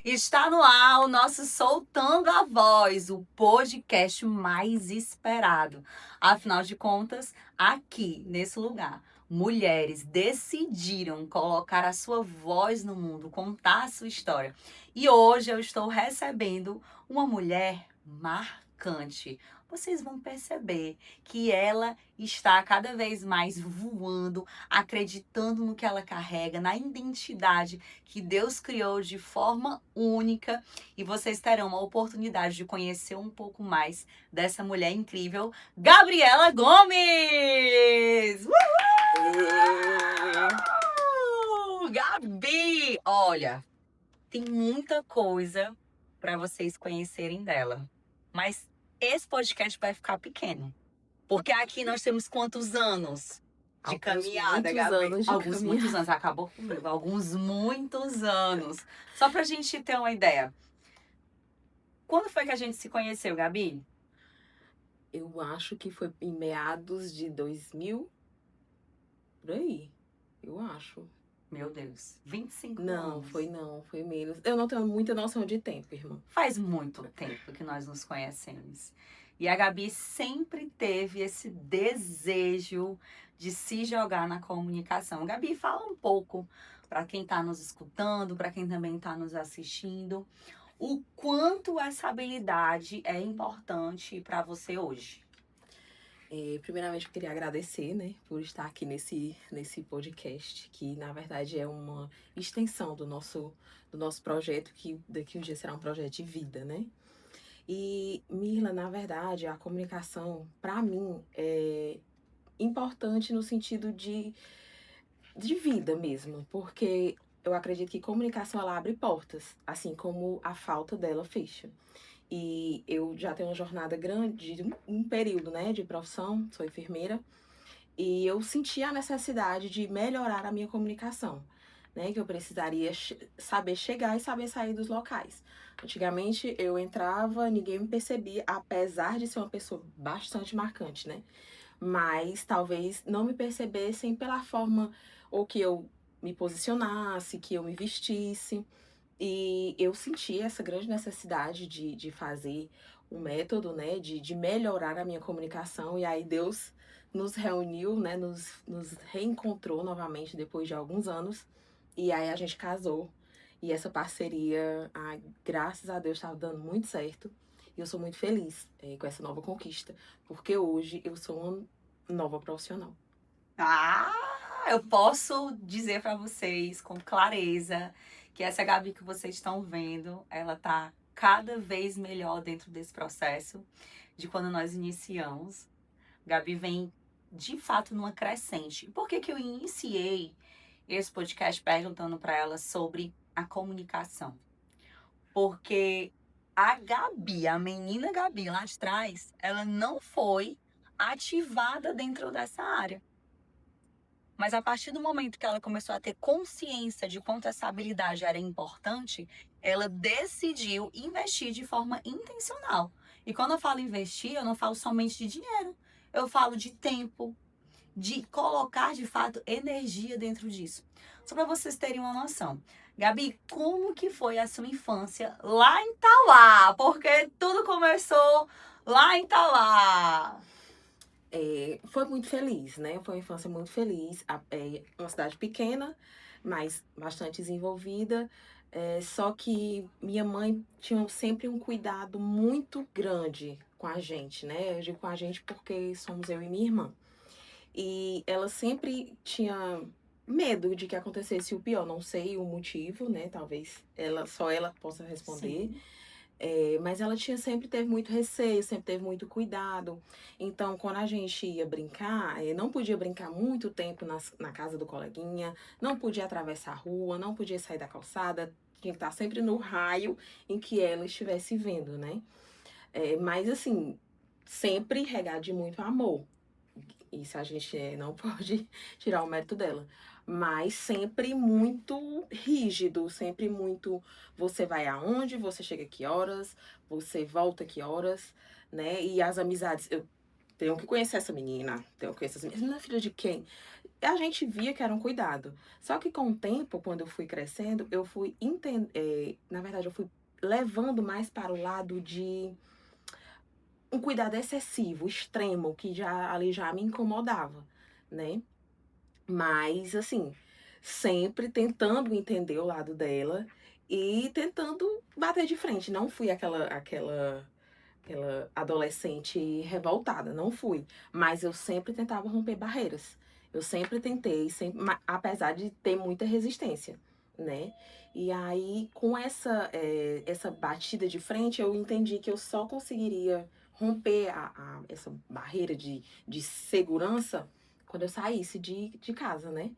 Está no ar o nosso Soltando a Voz, o podcast mais esperado. Afinal de contas, aqui, nesse lugar, mulheres decidiram colocar a sua voz no mundo, contar a sua história. E hoje eu estou recebendo uma mulher marcante. Vocês vão perceber que ela está cada vez mais voando, acreditando no que ela carrega, na identidade que Deus criou de forma única, e vocês terão uma oportunidade de conhecer um pouco mais dessa mulher incrível, Gabriela Gomes! Gabi! Olha, tem muita coisa para vocês conhecerem dela, mas esse podcast vai ficar pequeno, porque aqui nós temos quantos anos de caminhada, Gabi? Muitos anos. Acabou comigo. Alguns muitos anos. Só pra gente ter uma ideia. Quando foi que a gente se conheceu, Gabi? Eu acho que foi em meados de 2000, por aí. Eu acho. Meu Deus, 25 Não, anos. foi menos. Eu não tenho muita noção de tempo, irmã. Faz muito tempo que nós nos conhecemos. E a Gabi sempre teve esse desejo de se jogar na comunicação. Gabi, fala um pouco para quem está nos escutando, para quem também está nos assistindo, o quanto essa habilidade é importante para você hoje. Primeiramente, eu queria agradecer, né, por estar aqui nesse podcast, que na verdade é uma extensão do nosso projeto, que daqui um dia será um projeto de vida, né? E, Mirla, na verdade, a comunicação, para mim, é importante no sentido de vida mesmo, porque eu acredito que comunicação ela abre portas, assim como a falta dela fecha. E eu já tenho uma jornada grande, de um período, né, de profissão, sou enfermeira, e eu senti a necessidade de melhorar a minha comunicação, né, que eu precisaria saber chegar e saber sair dos locais. Antigamente eu entrava, ninguém me percebia, apesar de ser uma pessoa bastante marcante, né? Mas talvez não me percebessem pela forma ou que eu me posicionasse, que eu me vestisse. E eu senti essa grande necessidade de fazer um método, né, de melhorar a minha comunicação. E aí Deus nos reuniu, né, nos reencontrou novamente depois de alguns anos. E aí a gente casou. E essa parceria, graças a Deus, estava dando muito certo. E eu sou muito feliz com essa nova conquista, porque hoje eu sou uma nova profissional. Eu posso dizer para vocês com clareza que essa Gabi que vocês estão vendo, ela tá cada vez melhor dentro desse processo de quando nós iniciamos. Gabi vem de fato numa crescente. Por que que eu iniciei esse podcast perguntando para ela sobre a comunicação? Porque a Gabi, a menina Gabi lá de trás, ela não foi ativada dentro dessa área. Mas a partir do momento que ela começou a ter consciência de quanto essa habilidade era importante, ela decidiu investir de forma intencional. E quando eu falo investir, eu não falo somente de dinheiro. Eu falo de tempo, de colocar de fato energia dentro disso. Só para vocês terem uma noção. Gabi, como que foi a sua infância lá em Tauá? Porque tudo começou lá em Tauá. Foi muito feliz, né? Foi uma infância muito feliz. Uma cidade pequena, mas bastante desenvolvida. Só que minha mãe tinha sempre um cuidado muito grande com a gente, né? Eu digo com a gente porque somos eu e minha irmã. E ela sempre tinha medo de que acontecesse o pior. Não sei o motivo, né? Talvez só ela possa responder. Sim. Mas ela sempre teve muito receio, sempre teve muito cuidado. Então, quando a gente ia brincar, não podia brincar muito tempo na casa do coleguinha, não podia atravessar a rua, não podia sair da calçada, tinha que estar sempre no raio em que ela estivesse vendo, né? Mas, assim, sempre regado de muito amor. Isso a gente não pode tirar o mérito dela. Mas sempre muito rígido, sempre muito. Você vai aonde, você chega que horas, você volta que horas, né? E as amizades. Eu tenho que conhecer essa menina, tenho que conhecer essa menina. Essa menina é filha de quem? A gente via que era um cuidado. Só que com o tempo, quando eu fui crescendo, eu fui na verdade, eu fui levando mais para o lado de um cuidado excessivo, extremo, que já ali já me incomodava, né? Mas, assim, sempre tentando entender o lado dela e tentando bater de frente. Não fui aquela adolescente revoltada, não fui. Mas eu sempre tentava romper barreiras. Eu sempre tentei, sempre, apesar de ter muita resistência, né? E aí, com essa batida de frente, eu entendi que eu só conseguiria romper essa barreira de segurança quando eu saísse de casa, né?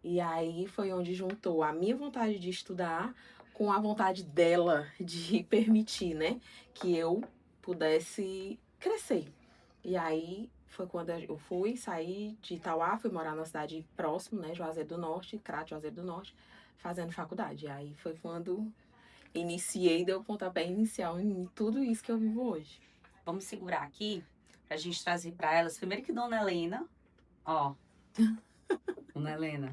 E aí foi onde juntou a minha vontade de estudar com a vontade dela de permitir, né, que eu pudesse crescer. E aí foi quando eu saí de Itauá, fui morar na cidade próxima, né, Juazeiro do Norte, Crato, Juazeiro do Norte, fazendo faculdade. E aí foi quando iniciei, deu o pontapé inicial em tudo isso que eu vivo hoje. Vamos segurar aqui pra gente trazer para elas. Primeiro que Dona Helena, ó, Dona Helena,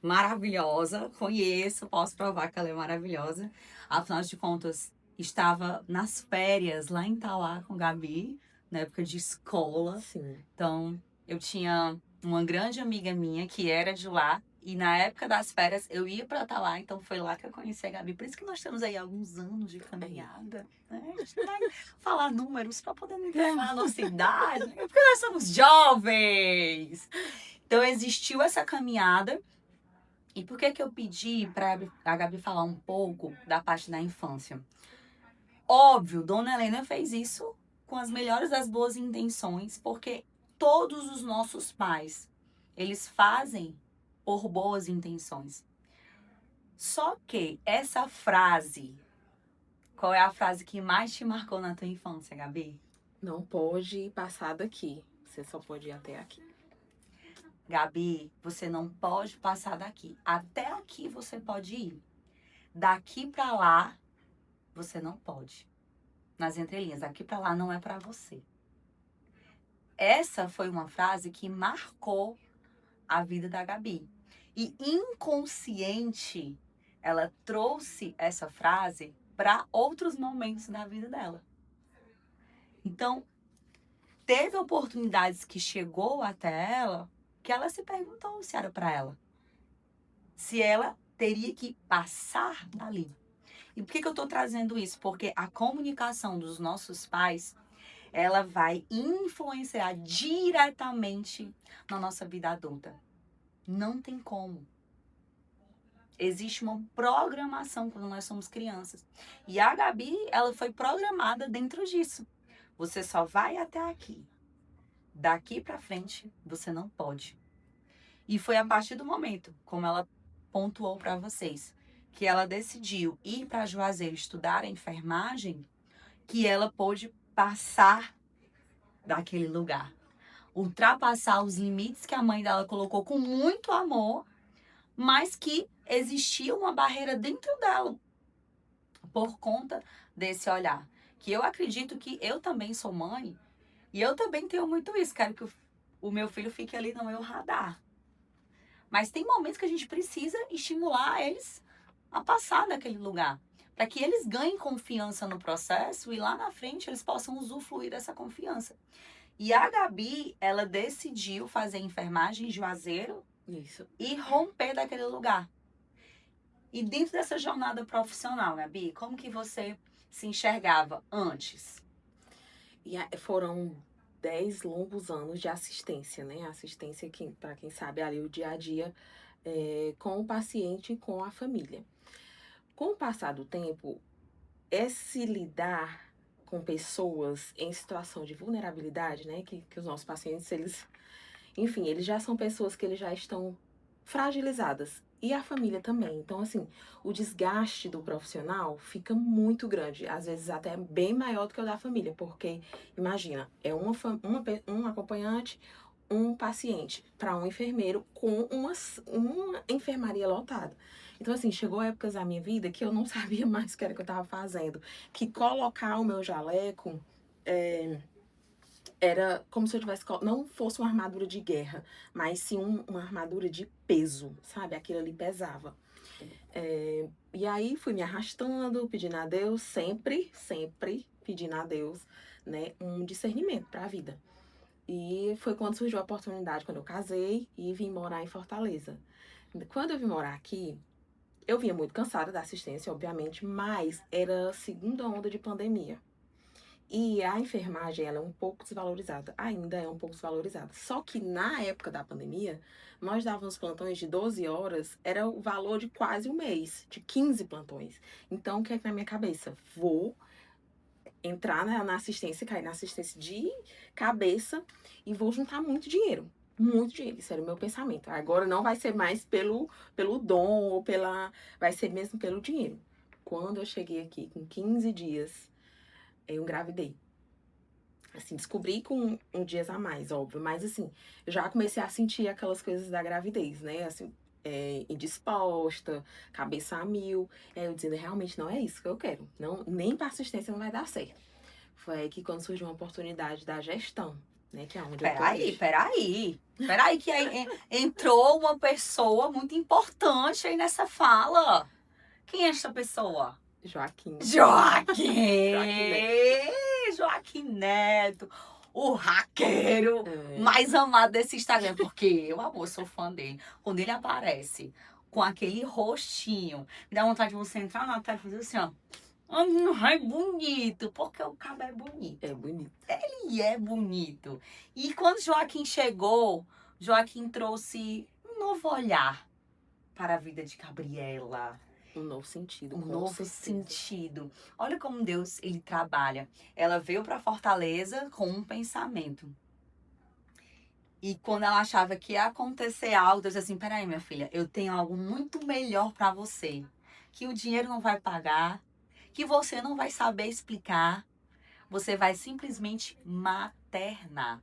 maravilhosa, conheço, posso provar que ela é maravilhosa. Afinal de contas, estava nas férias lá em Tauá com Gabi, na época de escola. Sim. Então, eu tinha uma grande amiga minha que era de lá. E na época das férias eu ia pra Tauá, então foi lá que eu conheci a Gabi. Por isso que nós temos aí alguns anos de caminhada, né? A gente não vai falar números para poder não entregar a nossa idade, né? Porque nós somos jovens. Então existiu essa caminhada. E por que que eu pedi para a Gabi falar um pouco da parte da infância? Óbvio, Dona Helena fez isso com as melhores das boas intenções, porque todos os nossos pais, eles fazem por boas intenções. Só que essa frase, qual é a frase que mais te marcou na tua infância, Gabi? Não pode passar daqui. Você só pode ir até aqui. Gabi, você não pode passar daqui. Até aqui você pode ir. Daqui pra lá, você não pode. Nas entrelinhas, daqui pra lá não é pra você. Essa foi uma frase que marcou a vida da Gabi. E inconsciente, ela trouxe essa frase para outros momentos da vida dela. Então, teve oportunidades que chegou até ela que ela se perguntou se era para ela. Se ela teria que passar dali. E por que eu estou trazendo isso? Porque a comunicação dos nossos pais, ela vai influenciar diretamente na nossa vida adulta. Não tem como. Existe uma programação quando nós somos crianças. E a Gabi, ela foi programada dentro disso. Você só vai até aqui. Daqui pra frente, você não pode. E foi a partir do momento, como ela pontuou para vocês, que ela decidiu ir para Juazeiro estudar a enfermagem, que ela pôde passar daquele lugar. Ultrapassar os limites que a mãe dela colocou com muito amor, mas que existia uma barreira dentro dela por conta desse olhar. Que eu acredito que eu também sou mãe e eu também tenho muito isso. Quero que o meu filho fique ali no meu radar. Mas tem momentos que a gente precisa estimular eles a passar daquele lugar, para que eles ganhem confiança no processo e lá na frente eles possam usufruir dessa confiança. E a Gabi, ela decidiu fazer enfermagem em Juazeiro. Isso. E romper daquele lugar. E dentro dessa jornada profissional, Gabi, como que você se enxergava antes? E foram 10 longos anos de assistência, né? Assistência, para quem sabe, ali o dia a dia com o paciente e com a família. Com o passar do tempo, esse lidar com pessoas em situação de vulnerabilidade, né? Que os nossos pacientes, enfim, eles já são pessoas que eles já estão fragilizadas. E a família também. Então, assim, o desgaste do profissional fica muito grande. Às vezes até bem maior do que o da família. Porque, imagina, é um acompanhante, um paciente, para um enfermeiro com uma enfermaria lotada. Então, assim, chegou épocas da minha vida que eu não sabia mais o que era que eu estava fazendo. Que colocar o meu jaleco era como se eu tivesse, não fosse uma armadura de guerra, mas sim uma armadura de peso, sabe? Aquilo ali pesava. E aí fui me arrastando, pedindo a Deus, sempre pedindo a Deus, né, um discernimento para a vida. E foi quando surgiu a oportunidade, quando eu casei e vim morar em Fortaleza. Quando eu vim morar aqui, eu vinha muito cansada da assistência, obviamente, mas era a segunda onda de pandemia. E a enfermagem, ela é um pouco desvalorizada, ainda é um pouco desvalorizada. Só que na época da pandemia, nós dávamos plantões de 12 horas, era o valor de quase um mês, de 15 plantões. Então, o que é que na minha cabeça? Vou entrar na assistência, cair na assistência de cabeça e vou juntar muito dinheiro. Muito dinheiro, isso era o meu pensamento. Agora não vai ser mais pelo dom ou vai ser mesmo pelo dinheiro. Quando eu cheguei aqui com 15 dias, eu engravidei. Assim, descobri com dias a mais, óbvio, mas assim, já comecei a sentir aquelas coisas da gravidez, né? Assim, indisposta, cabeça a mil. Eu dizendo, realmente não é isso que eu quero. Não, nem para assistência não vai dar certo. Foi aí que quando surgiu uma oportunidade da gestão, né? Que é onde eu tô hoje. Peraí, que aí entrou uma pessoa muito importante aí nessa fala. Quem é essa pessoa? Joaquim. Joaquim Neto, o haqueiro mais amado desse Instagram. Porque eu, amor, sou fã dele. Quando ele aparece com aquele rostinho, me dá vontade de você entrar na tela e fazer assim, ó. É bonito, porque o cabo é bonito. É bonito. Ele é bonito. E quando Joaquim chegou, Joaquim trouxe um novo olhar para a vida de Gabriela. Um novo sentido. Um novo sentido. Olha como Deus, ele trabalha. Ela veio para Fortaleza com um pensamento. E quando ela achava que ia acontecer algo, Deus disse assim, peraí, minha filha, eu tenho algo muito melhor para você. Que o dinheiro não vai pagar, que você não vai saber explicar. Você vai simplesmente maternar.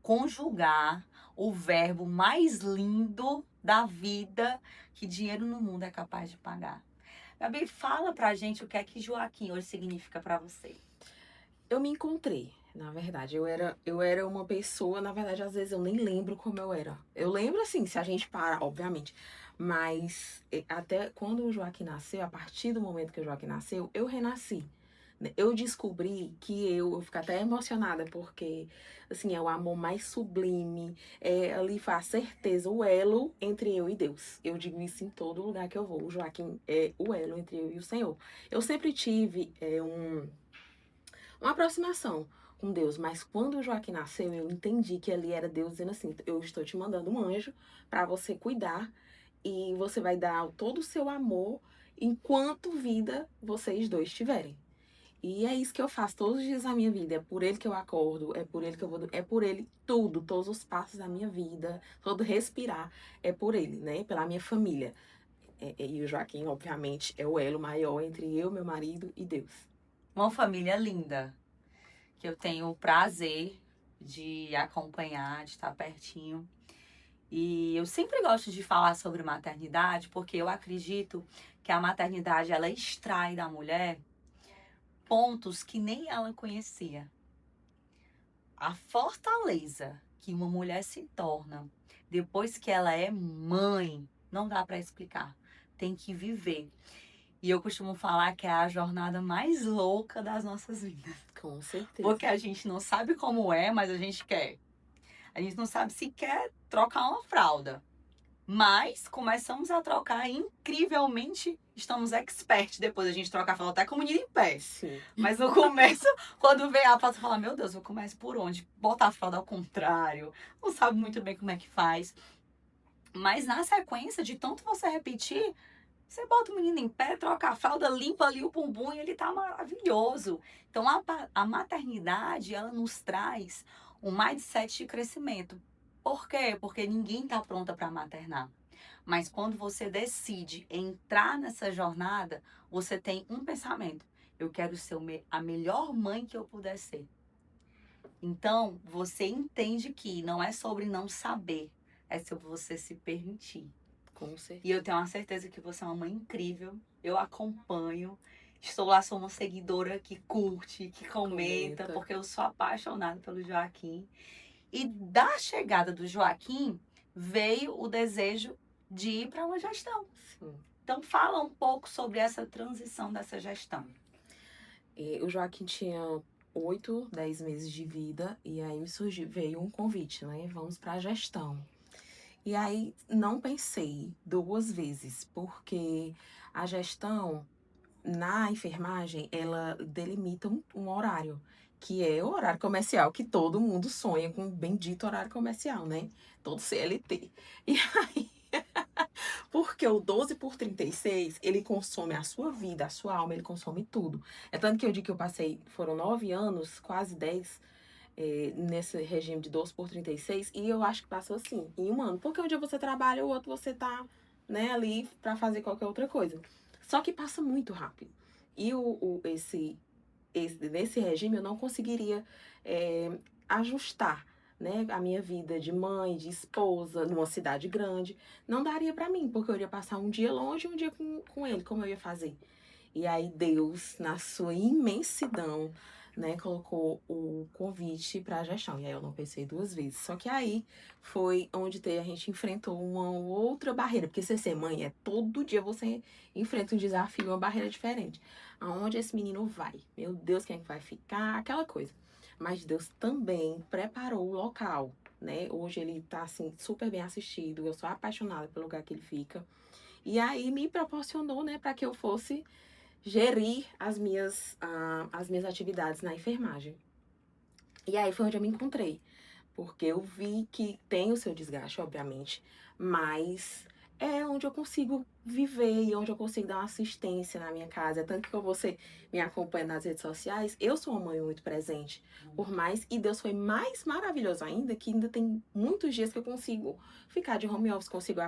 Conjugar o verbo mais lindo da vida que dinheiro no mundo é capaz de pagar. Gabi, fala pra gente o que é que Joaquim hoje significa pra você. Eu me encontrei, na verdade. Eu era uma pessoa, na verdade, às vezes eu nem lembro como eu era. Eu lembro assim, se a gente para, obviamente. Mas até quando o Joaquim nasceu, a partir do momento que o Joaquim nasceu, eu renasci. Eu descobri que eu fico até emocionada, porque, assim, é o amor mais sublime, ali foi a certeza, o elo entre eu e Deus. Eu digo isso em todo lugar que eu vou. O Joaquim é o elo entre eu e o Senhor. Eu sempre tive uma aproximação com Deus, mas quando o Joaquim nasceu, eu entendi que ali era Deus dizendo assim, eu estou te mandando um anjo para você cuidar e você vai dar todo o seu amor enquanto vida vocês dois tiverem. E é isso que eu faço todos os dias da minha vida. É por ele que eu acordo, é por ele que eu vou. É por ele tudo, todos os passos da minha vida, todo respirar, é por ele, né? Pela minha família. E o Joaquim, obviamente, é o elo maior entre eu, meu marido e Deus. Uma família linda, que eu tenho o prazer de acompanhar, de estar pertinho. E eu sempre gosto de falar sobre maternidade, porque eu acredito que a maternidade, ela extrai da mulher pontos que nem ela conhecia. A fortaleza que uma mulher se torna depois que ela é mãe, não dá para explicar. Tem que viver. E eu costumo falar que é a jornada mais louca das nossas vidas. Com certeza. Porque a gente não sabe como é, mas a gente quer. A gente não sabe se quer trocar uma fralda. Mas começamos a trocar incrivelmente, estamos expert depois. A gente troca a fralda até com o menino em pé. Sim. Mas no começo, quando vem a fralda, você fala, meu Deus, eu começo por onde? Botar a fralda ao contrário. Não sabe muito bem como é que faz. Mas na sequência, de tanto você repetir, você bota o menino em pé, troca a fralda, limpa ali o bumbum e ele tá maravilhoso. Então a maternidade, ela nos traz um mindset de crescimento. Por quê? Porque ninguém tá pronta para maternar. Mas quando você decide entrar nessa jornada, você tem um pensamento. Eu quero ser a melhor mãe que eu puder ser. Então, você entende que não é sobre não saber, é sobre você se permitir. Com certeza. E eu tenho uma certeza que você é uma mãe incrível. Eu acompanho. Estou lá, sou uma seguidora que curte, que comenta, Comenta. porque eu sou apaixonada pelo Joaquim. E da chegada do Joaquim veio o desejo de ir para uma gestão. Sim. Então fala um pouco sobre essa transição dessa gestão. O Joaquim tinha 8, 10 meses de vida e aí veio um convite, né? Vamos para a gestão. E aí não pensei 2 vezes, porque a gestão na enfermagem, ela delimita um horário, que é o horário comercial, que todo mundo sonha com o bendito horário comercial, né? Todo CLT. E aí, porque o 12 por 36, ele consome a sua vida, a sua alma, ele consome tudo. É tanto que eu digo que eu passei, foram 9 anos, quase 10, nesse regime de 12 por 36, e eu acho que passou assim, em um ano. Porque um dia você trabalha, o outro você tá, né, ali pra fazer qualquer outra coisa. Só que passa muito rápido. E nesse regime eu não conseguiria ajustar, né, a minha vida de mãe, de esposa, numa cidade grande. Não daria pra mim, porque eu iria passar um dia longe e um dia com ele, como eu ia fazer? E aí Deus, na sua imensidão, né, colocou o convite para a gestão. E aí eu não pensei 2 vezes. Só que aí foi onde a gente enfrentou uma outra barreira. Porque ser mãe é todo dia você enfrenta um desafio, uma barreira diferente. Aonde esse menino vai? Meu Deus, quem é que vai ficar? Aquela coisa. Mas Deus também preparou o local, né? Hoje ele tá, assim, super bem assistido. Eu sou apaixonada pelo lugar que ele fica. E aí me proporcionou, né, para que eu fosse gerir as minhas atividades na enfermagem. E aí foi onde eu me encontrei, porque eu vi que tem o seu desgaste, obviamente, mas é onde eu consigo viver e onde eu consigo dar uma assistência na minha casa. Tanto que você me acompanha nas redes sociais, eu sou uma mãe muito presente, por mais, e Deus foi mais maravilhoso ainda, que ainda tem muitos dias que eu consigo ficar de home office, consigo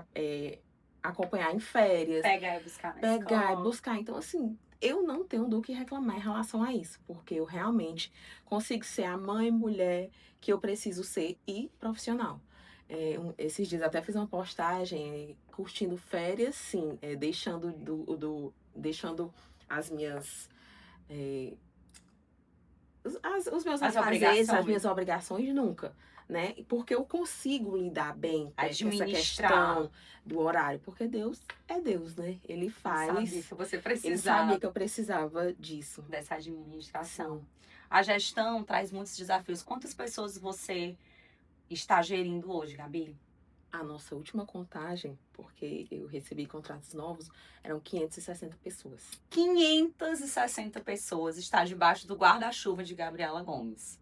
acompanhar em férias, Pegar e buscar na pegar e escola. buscar. Então, assim, eu não tenho do que reclamar em relação a isso, porque eu realmente consigo ser a mãe e mulher que eu preciso ser e profissional. Esses dias até fiz uma postagem curtindo férias, sim, deixando as minhas. é, os meus As afazeres, as minhas obrigações. obrigações, nunca, né? Porque eu consigo lidar bem com essa Administrar. questão do horário, porque Deus é Deus, né? Ele Ele sabia faz, que você ele sabia precisava que eu precisava disso. dessa administração. Sim. A gestão traz muitos desafios. Quantas pessoas você está gerindo hoje, Gabi? A nossa última contagem, porque eu recebi contratos novos, eram 560 pessoas. 560 pessoas está debaixo do guarda-chuva de Gabriela Gomes.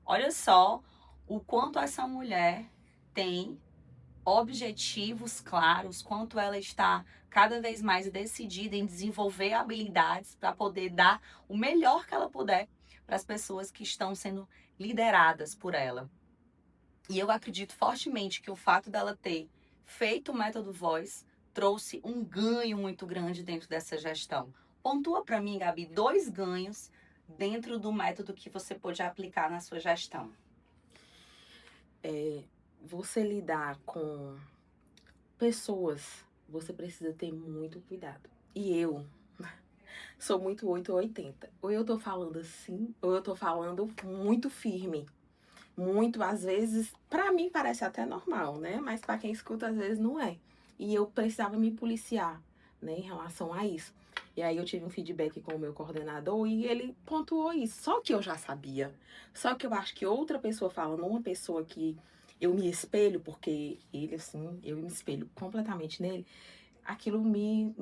Olha só o quanto essa mulher tem objetivos claros, quanto ela está cada vez mais decidida em desenvolver habilidades para poder dar o melhor que ela puder para as pessoas que estão sendo lideradas por ela. E eu acredito fortemente que o fato dela ter feito o método Voice trouxe um ganho muito grande dentro dessa gestão. Pontua para mim, Gabi, 2 ganhos dentro do método que você pôde aplicar na sua gestão. Você lidar com pessoas, você precisa ter muito cuidado. E eu sou muito 8 ou 80. Ou eu tô falando assim, ou eu tô falando muito firme. Muito, às vezes, pra mim parece até normal, né? Mas pra quem escuta, às vezes não é. E eu precisava me policiar, né, em relação a isso. E aí eu tive um feedback com o meu coordenador e ele pontuou isso. Só que eu já sabia. Só que eu acho que outra pessoa falando, uma pessoa que eu me espelho, porque ele, assim, eu me espelho completamente nele, aquilo me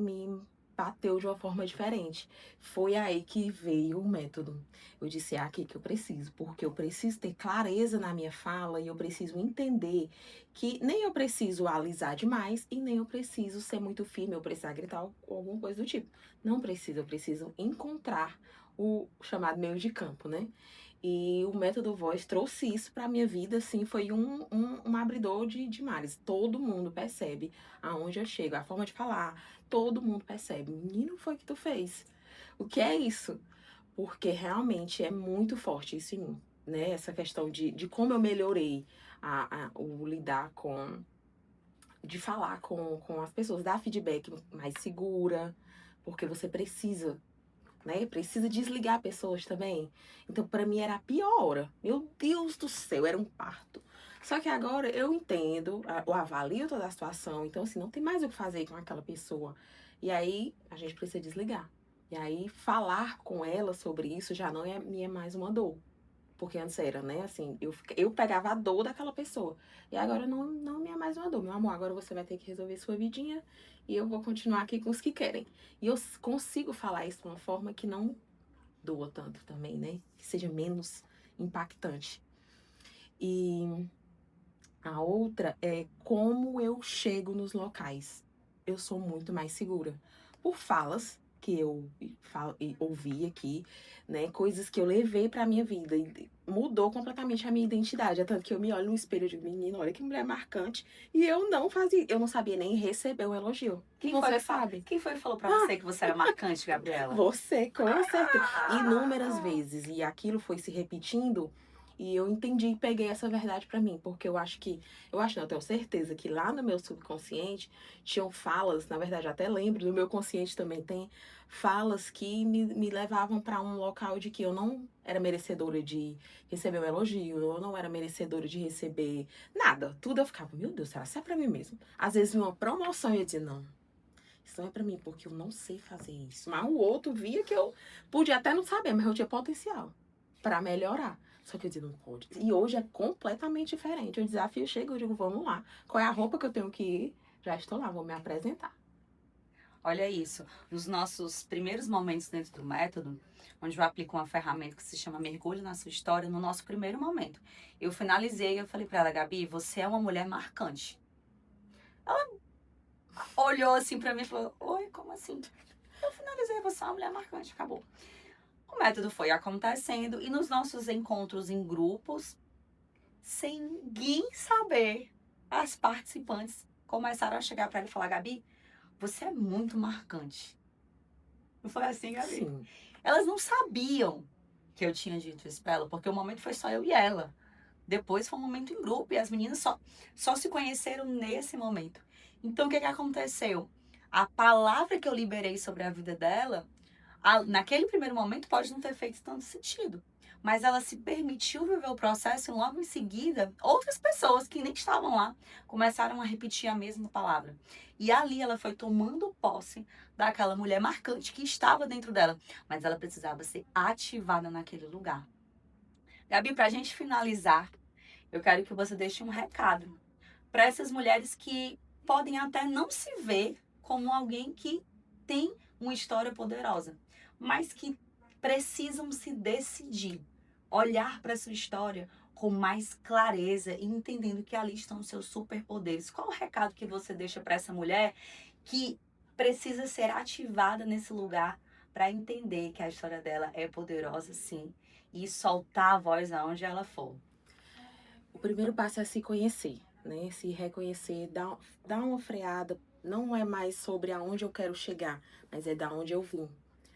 bateu de uma forma diferente. Foi aí que veio o método. Eu disse, é aqui que eu preciso, porque eu preciso ter clareza na minha fala e eu preciso entender que nem eu preciso alisar demais e nem eu preciso ser muito firme, eu precisar gritar ou alguma coisa do tipo. Não preciso, eu preciso encontrar o chamado meio de campo, né? E o método Voz trouxe isso para minha vida, assim, foi um abridor de mares. Todo mundo percebe aonde eu chego, a forma de falar, todo mundo percebe. Menino, foi que tu fez? O que é isso? Porque realmente é muito forte isso em mim, né? Essa questão de como eu melhorei o lidar de falar com as pessoas, dar feedback mais segura, porque você precisa. né? Precisa desligar pessoas também. Então, para mim, era a pior hora. Meu Deus do céu, era um parto. Só que agora eu entendo, eu avalio toda a situação. Então, assim, não tem mais o que fazer com aquela pessoa. E aí, a gente precisa desligar. E aí, falar com ela sobre isso já não é mais uma dor. Porque antes era, né? Assim, eu pegava a dor daquela pessoa. E agora não me é mais uma dor. Meu amor, agora você vai ter que resolver sua vidinha e eu vou continuar aqui com os que querem. E eu consigo falar isso de uma forma que não doa tanto também, né? Que seja menos impactante. E a outra é como eu chego nos locais. Eu sou muito mais segura. Por falas que eu ouvi aqui, né? Coisas que eu levei pra minha vida. E mudou completamente a minha identidade. É tanto que eu me olho no espelho e digo, menina, olha que mulher marcante. E eu não fazia, eu não sabia nem receber um elogio. Quem Você foi, sabe? quem foi que falou pra você que você era marcante, Gabriela? Você, com certeza. Inúmeras vezes. E aquilo foi se repetindo. E eu entendi e peguei essa verdade pra mim. Porque eu acho não, eu tenho certeza que lá no meu subconsciente tinham falas, na verdade, até lembro, no meu consciente também tem falas que me levavam pra um local de que eu não era merecedora de receber um elogio, eu não era merecedora de receber nada. Tudo eu ficava, meu Deus, será que é pra mim mesmo? Às vezes, numa promoção, eu ia dizer, não. Isso não é pra mim, porque eu não sei fazer isso. Mas o outro via que eu podia até não saber, mas eu tinha potencial pra melhorar. Só que eu dizia, não pode. E hoje é completamente diferente. O desafio chega, eu digo, vamos lá. Qual é a roupa que eu tenho que ir? Já estou lá, vou me apresentar. Olha isso, nos nossos primeiros momentos dentro do método, onde eu aplico uma ferramenta que se chama Mergulho na Sua História, no nosso primeiro momento, eu finalizei e eu falei pra ela, Gabi, você é uma mulher marcante. Ela olhou assim pra mim e falou, oi, como assim? Eu finalizei, você é uma mulher marcante, acabou. O método foi acontecendo e nos nossos encontros em grupos, sem ninguém saber, as participantes começaram a chegar pra ela e falar, Gabi, você é muito marcante. Não foi assim, Gabi? Sim. Elas não sabiam que eu tinha dito isso pra ela, porque o momento foi só eu e ela. Depois foi um momento em grupo e as meninas só se conheceram nesse momento. Então, o que que aconteceu? A palavra que eu liberei sobre a vida dela, naquele primeiro momento, pode não ter feito tanto sentido. Mas ela se permitiu viver o processo e logo em seguida, outras pessoas que nem estavam lá começaram a repetir a mesma palavra. E ali ela foi tomando posse daquela mulher marcante que estava dentro dela. Mas ela precisava ser ativada naquele lugar. Gabi, pra gente finalizar, eu quero que você deixe um recado para essas mulheres que podem até não se ver como alguém que tem uma história poderosa, mas que precisam se decidir, olhar para sua história com mais clareza e entendendo que ali estão os seus superpoderes. Qual o recado que você deixa para essa mulher que precisa ser ativada nesse lugar para entender que a história dela é poderosa, sim, e soltar a voz aonde ela for? O primeiro passo é se conhecer, né? Se reconhecer, dar uma freada. Não é mais sobre aonde eu quero chegar, mas é da onde eu vim.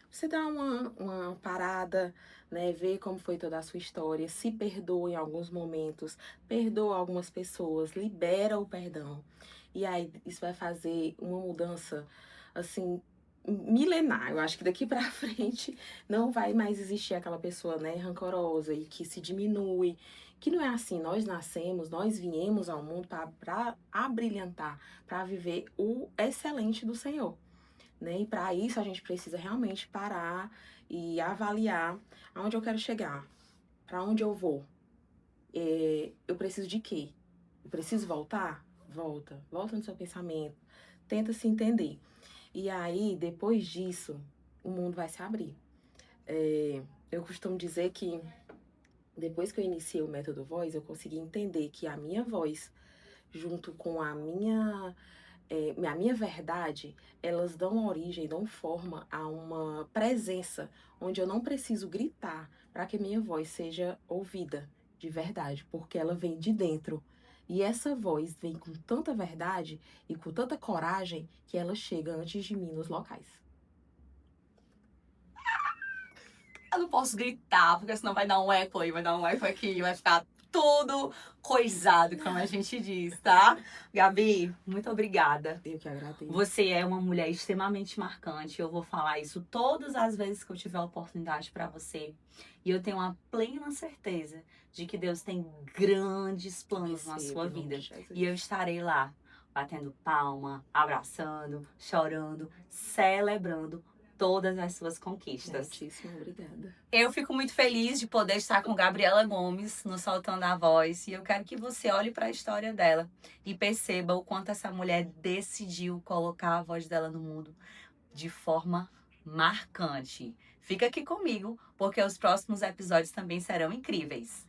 Você dá uma parada, né? Ver como foi toda a sua história, se perdoa em alguns momentos, perdoa algumas pessoas, libera o perdão. E aí isso vai fazer uma mudança, assim, milenar. Eu acho que daqui pra frente não vai mais existir aquela pessoa, né, rancorosa e que se diminui. Que não é assim, nós nascemos, nós viemos ao mundo para abrilhantar, para viver o excelente do Senhor, né? E para isso a gente precisa realmente parar e avaliar aonde eu quero chegar, para onde eu vou. Eu preciso de quê? Eu preciso voltar? Volta no seu pensamento, tenta se entender. E aí, depois disso, o mundo vai se abrir. Eu costumo dizer que depois que eu iniciei o método voz, eu consegui entender que a minha voz, junto com a minha verdade, elas dão origem, dão forma a uma presença onde eu não preciso gritar para que minha voz seja ouvida de verdade, porque ela vem de dentro. E essa voz vem com tanta verdade e com tanta coragem que ela chega antes de mim nos locais. Eu não posso gritar, porque senão vai dar um eco aí, vai dar um eco aqui, vai ficar tudo coisado, como a gente diz, tá? Gabi, muito obrigada. Eu que agradeço. Você é uma mulher extremamente marcante. Eu vou falar isso todas as vezes que eu tiver a oportunidade para você. E eu tenho uma plena certeza de que Deus tem grandes planos na sua vida. E eu estarei lá, batendo palma, abraçando, chorando, celebrando todas as suas conquistas. Muitíssimo obrigada. Eu fico muito feliz de poder estar com Gabriela Gomes no Soltando a Voz. E eu quero que você olhe para a história dela e perceba o quanto essa mulher decidiu colocar a voz dela no mundo de forma marcante. Fica aqui comigo, porque os próximos episódios também serão incríveis.